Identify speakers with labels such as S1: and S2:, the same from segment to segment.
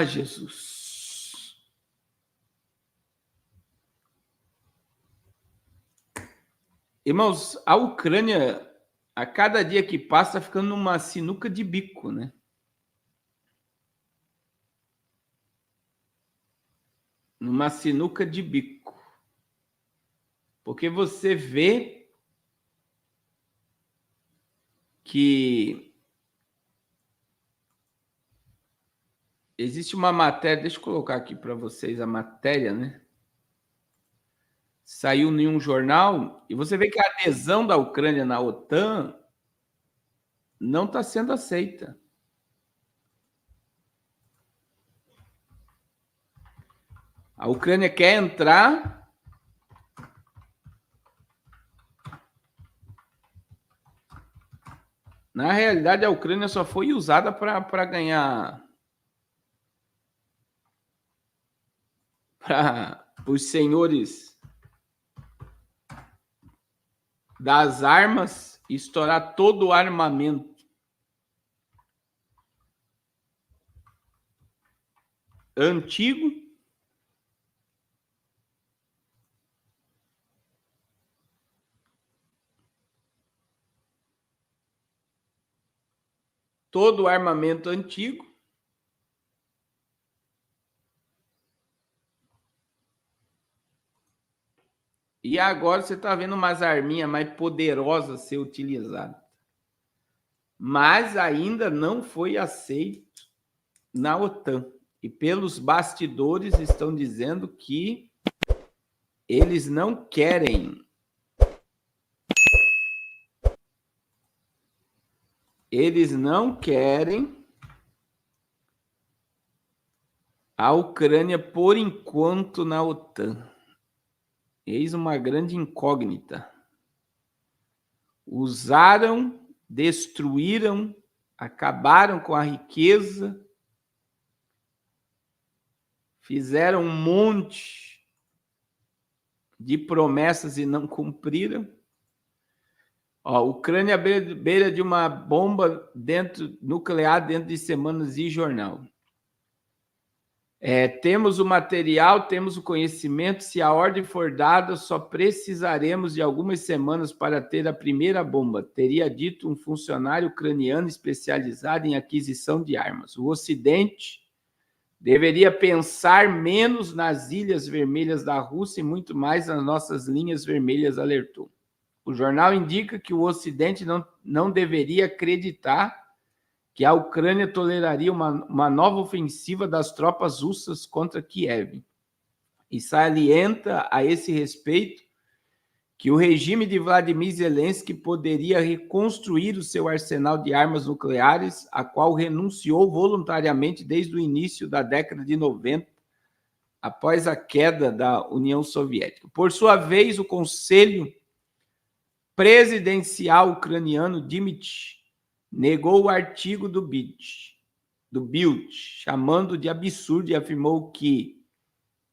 S1: Ah, Jesus. Irmãos, a Ucrânia, a cada dia que passa, está ficando numa sinuca de bico, né? Numa sinuca de bico. Porque você vê que existe uma matéria, deixa eu colocar aqui para vocês a matéria, né? Saiu em um jornal, e você vê que a adesão da Ucrânia na OTAN não está sendo aceita. A Ucrânia quer entrar, na realidade a Ucrânia só foi usada para ganhar, para os senhores das armas estourar todo o armamento antigo, todo o armamento antigo, e agora você está vendo umas arminhas mais poderosas ser utilizadas. Mas ainda não foi aceito na OTAN. E pelos bastidores estão dizendo que eles não querem. Eles não querem a Ucrânia por enquanto na OTAN. Eis uma grande incógnita. Usaram, destruíram, acabaram com a riqueza, fizeram um monte de promessas e não cumpriram. Ó, Ucrânia beira de uma bomba nuclear dentro de semanas de jornal. Temos o material, temos o conhecimento. Se a ordem for dada, só precisaremos de algumas semanas para ter a primeira bomba, teria dito um funcionário ucraniano especializado em aquisição de armas. O Ocidente deveria pensar menos nas ilhas vermelhas da Rússia e muito mais nas nossas linhas vermelhas, alertou. O jornal indica que o Ocidente não deveria acreditar que a Ucrânia toleraria uma nova ofensiva das tropas russas contra Kiev. E salienta a esse respeito que o regime de Vladimir Zelensky poderia reconstruir o seu arsenal de armas nucleares, a qual renunciou voluntariamente desde o início da década de 90, após a queda da União Soviética. Por sua vez, o Conselho Presidencial ucraniano Dmitry negou o artigo do Bild, chamando de absurdo, e afirmou que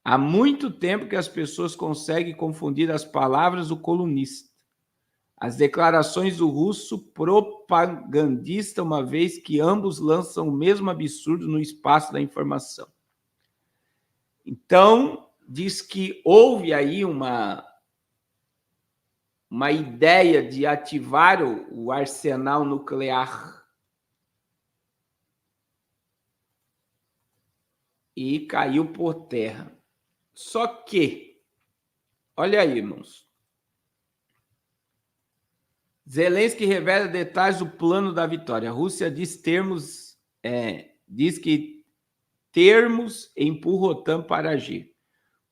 S1: há muito tempo que as pessoas conseguem confundir as palavras do colunista, as declarações do russo propagandista, uma vez que ambos lançam o mesmo absurdo no espaço da informação. Então, diz que houve aí uma ideia de ativar o arsenal nuclear e caiu por terra. Só que, olha aí, irmãos, Zelensky revela detalhes do plano da vitória. A Rússia diz que termos empurra a OTAN para agir.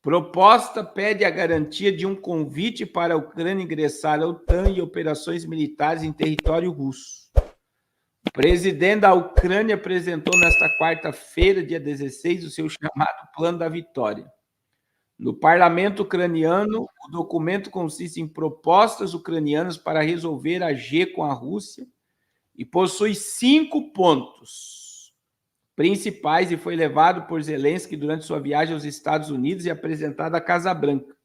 S1: Proposta pede a garantia de um convite para a Ucrânia ingressar à OTAN e operações militares em território russo. O presidente da Ucrânia apresentou nesta quarta-feira, dia 16, o seu chamado Plano da Vitória. No parlamento ucraniano, o documento consiste em propostas ucranianas para resolver a G com a Rússia e possui 5 pontos principais e foi levado por Zelensky durante sua viagem aos Estados Unidos e apresentado à Casa Branca,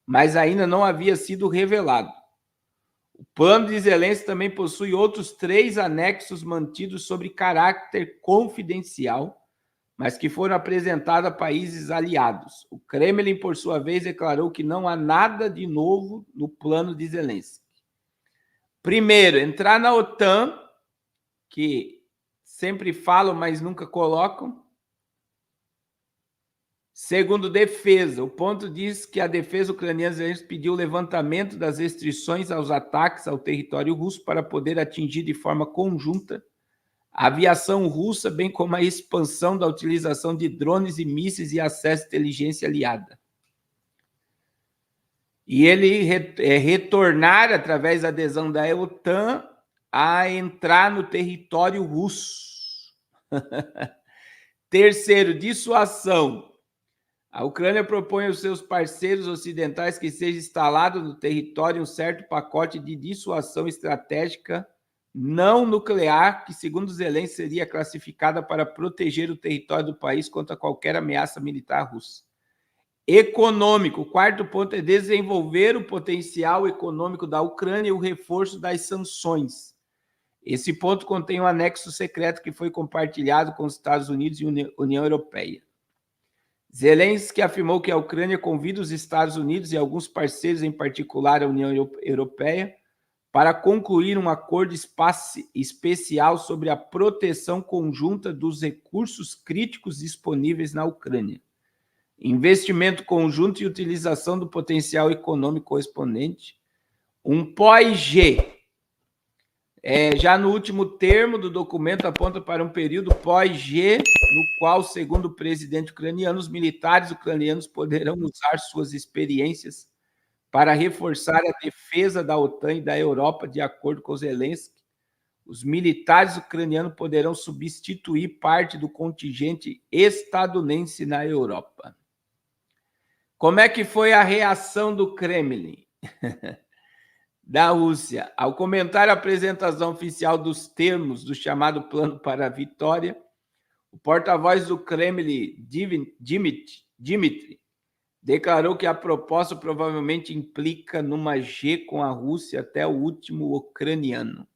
S1: mas ainda não havia sido revelado. O plano de Zelensky também possui outros 3 anexos mantidos sob caráter confidencial, mas que foram apresentadas a países aliados. O Kremlin, por sua vez, declarou que não há nada de novo no plano de Zelensky. Primeiro, entrar na OTAN, que sempre falam, mas nunca colocam. Segundo, defesa. O ponto diz que a defesa ucraniana pediu o levantamento das restrições aos ataques ao território russo para poder atingir de forma conjunta a aviação russa, bem como a expansão da utilização de drones e mísseis e acesso à inteligência aliada. E ele retornar, através da adesão da OTAN, a entrar no território russo. Terceiro, dissuasão. A Ucrânia propõe aos seus parceiros ocidentais que seja instalado no território um certo pacote de dissuasão estratégica não nuclear, que, segundo Zelensky, seria classificada para proteger o território do país contra qualquer ameaça militar russa. Econômico. O quarto ponto é desenvolver o potencial econômico da Ucrânia e o reforço das sanções. Esse ponto contém um anexo secreto que foi compartilhado com os Estados Unidos e a União Europeia. Zelensky afirmou que a Ucrânia convida os Estados Unidos e alguns parceiros, em particular a União Europeia, para concluir um acordo especial sobre a proteção conjunta dos recursos críticos disponíveis na Ucrânia, investimento conjunto e utilização do potencial econômico correspondente, um pós-G. Já no último termo do documento aponta para um período pós-G, no qual, segundo o presidente ucraniano, os militares ucranianos poderão usar suas experiências para reforçar a defesa da OTAN e da Europa, de acordo com Zelensky. Os militares ucranianos poderão substituir parte do contingente estadunidense na Europa. Como é que foi a reação do Kremlin? Da Rússia? Ao comentar a apresentação oficial dos termos do chamado Plano para a Vitória, o porta-voz do Kremlin, Dmitry, declarou que a proposta provavelmente implica numa G com a Rússia até o último ucraniano.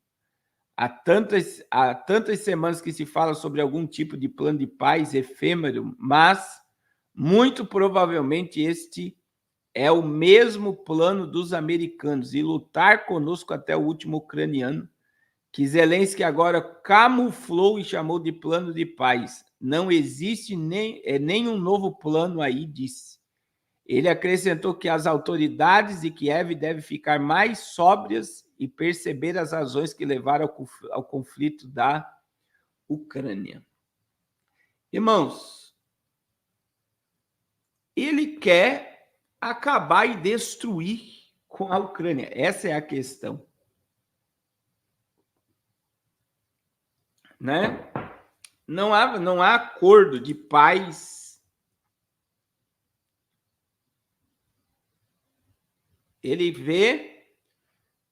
S1: Há tantas semanas que se fala sobre algum tipo de plano de paz efêmero, mas muito provavelmente este é o mesmo plano dos americanos, e lutar conosco até o último ucraniano, que Zelensky agora camuflou e chamou de plano de paz. Não existe nenhum novo plano aí, disse. Ele acrescentou que as autoridades de Kiev devem ficar mais sóbrias e perceber as razões que levaram ao conflito da Ucrânia. Irmãos, ele quer acabar e destruir com a Ucrânia. Essa é a questão. Né? Não há acordo de paz. Ele vê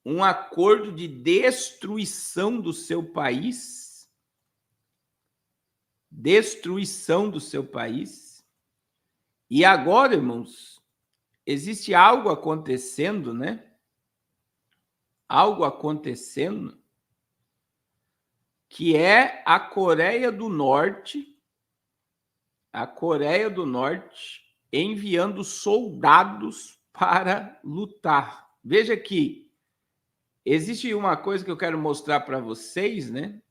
S1: um acordo de destruição do seu país. Destruição do seu país. E agora, irmãos, existe algo acontecendo, né? Algo acontecendo, que é a Coreia do Norte enviando soldados para lutar. Veja que existe uma coisa que eu quero mostrar para vocês, né?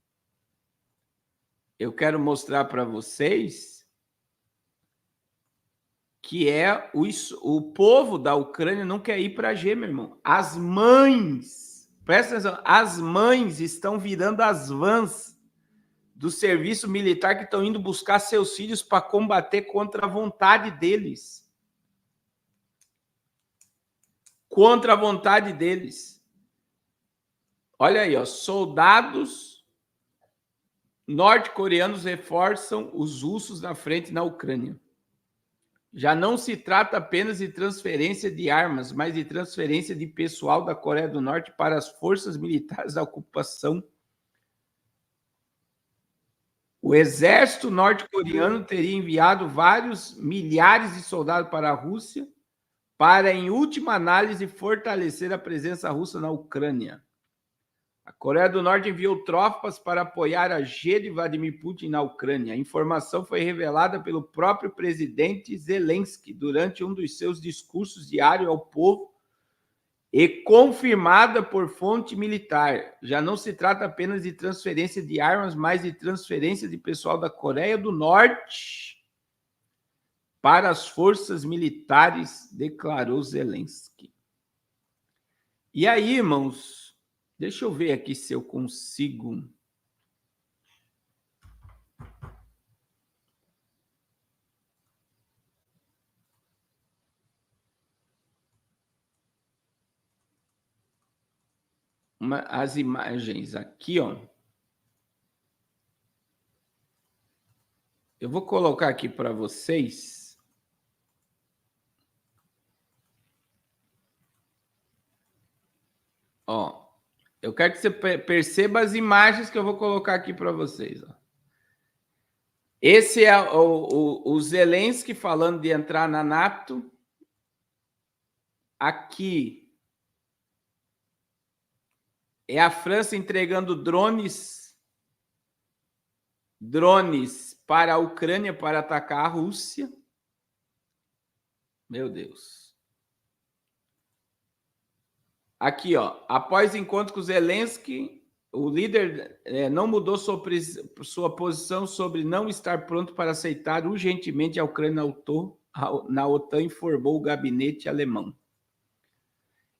S1: Eu quero mostrar para vocês que é o povo da Ucrânia não quer ir para a G, meu irmão. As mães, presta atenção, as mães estão virando as vans do serviço militar, que estão indo buscar seus filhos para combater contra a vontade deles. Contra a vontade deles. Olha aí, ó, soldados norte-coreanos reforçam os russos na frente na Ucrânia. Já não se trata apenas de transferência de armas, mas de transferência de pessoal da Coreia do Norte para as forças militares da ocupação. O exército norte-coreano teria enviado vários milhares de soldados para a Rússia para, em última análise, fortalecer a presença russa na Ucrânia. A Coreia do Norte enviou tropas para apoiar a G de Vladimir Putin na Ucrânia. A informação foi revelada pelo próprio presidente Zelensky durante um dos seus discursos diários ao povo e confirmada por fonte militar. Já não se trata apenas de transferência de armas, mas de transferência de pessoal da Coreia do Norte para as forças militares, declarou Zelensky. E aí, irmãos, deixa eu ver aqui se eu consigo. As imagens aqui, ó. Eu vou colocar aqui para vocês. Ó, eu quero que você perceba as imagens que eu vou colocar aqui para vocês. Ó. Esse é o Zelensky falando de entrar na NATO. Aqui é a França entregando drones para a Ucrânia para atacar a Rússia. Meu Deus. Aqui, ó, após encontro com Zelensky, o líder não mudou sua posição sobre não estar pronto para aceitar urgentemente a Ucrânia na OTAN, informou o gabinete alemão.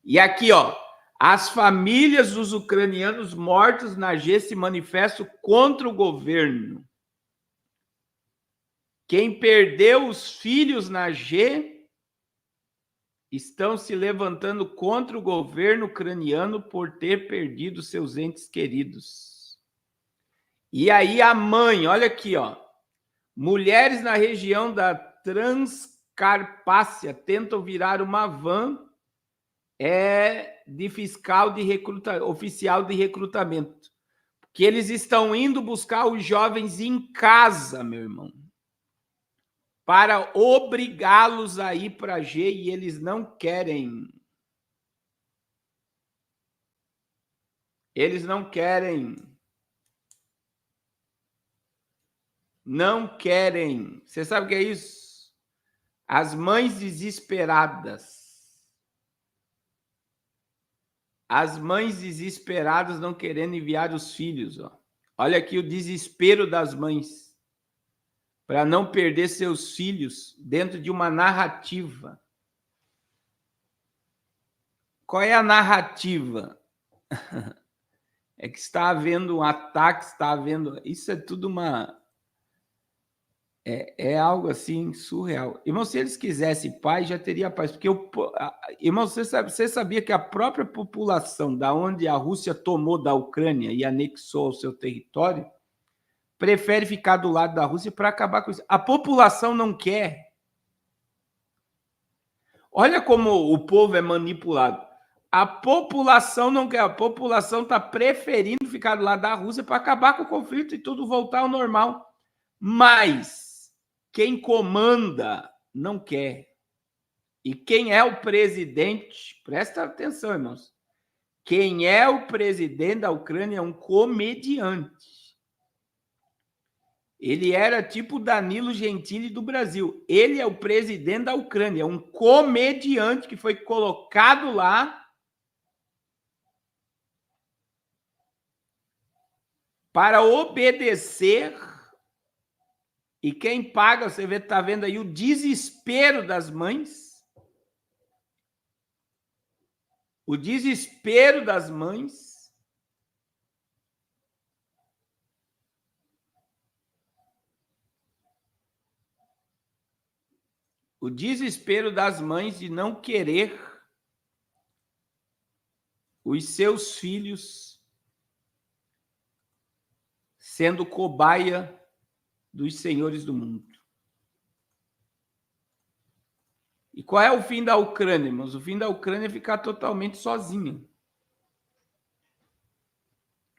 S1: E aqui, ó, as famílias dos ucranianos mortos na G se manifestam contra o governo. Quem perdeu os filhos na G estão se levantando contra o governo ucraniano por ter perdido seus entes queridos. E aí a mãe, olha aqui, ó. Mulheres na região da Transcarpácia tentam virar uma van de oficial de recrutamento. Porque eles estão indo buscar os jovens em casa, meu irmão, para obrigá-los a ir para a G, e eles não querem. Eles não querem. Não querem. Você sabe o que é isso? As mães desesperadas. As mães desesperadas não querendo enviar os filhos. Ó. Olha aqui o desespero das mães para não perder seus filhos dentro de uma narrativa. Qual é a narrativa? É que está havendo um ataque, está havendo... Isso é tudo uma... É algo assim surreal. Irmão, se eles quisessem paz, já teria paz. Porque, irmão, você sabia que a própria população da onde a Rússia tomou da Ucrânia e anexou ao seu território prefere ficar do lado da Rússia para acabar com isso. A população não quer. Olha como o povo é manipulado. A população não quer. A população está preferindo ficar do lado da Rússia para acabar com o conflito e tudo voltar ao normal. Mas quem comanda não quer. E quem é o presidente, presta atenção, irmãos. Quem é o presidente da Ucrânia é um comediante. Ele era tipo Danilo Gentili do Brasil. Ele é o presidente da Ucrânia, é um comediante que foi colocado lá para obedecer. E quem paga, você está vendo aí o desespero das mães. O desespero das mães. O desespero das mães de não querer os seus filhos sendo cobaia dos senhores do mundo. E qual é o fim da Ucrânia, irmãos? O fim da Ucrânia é ficar totalmente sozinha.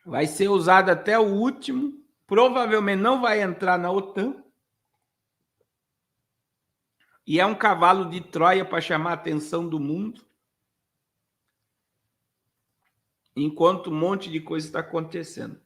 S1: Vai ser usado até o último, provavelmente não vai entrar na OTAN. E é um cavalo de Troia para chamar a atenção do mundo. enquanto um monte de coisa está acontecendo.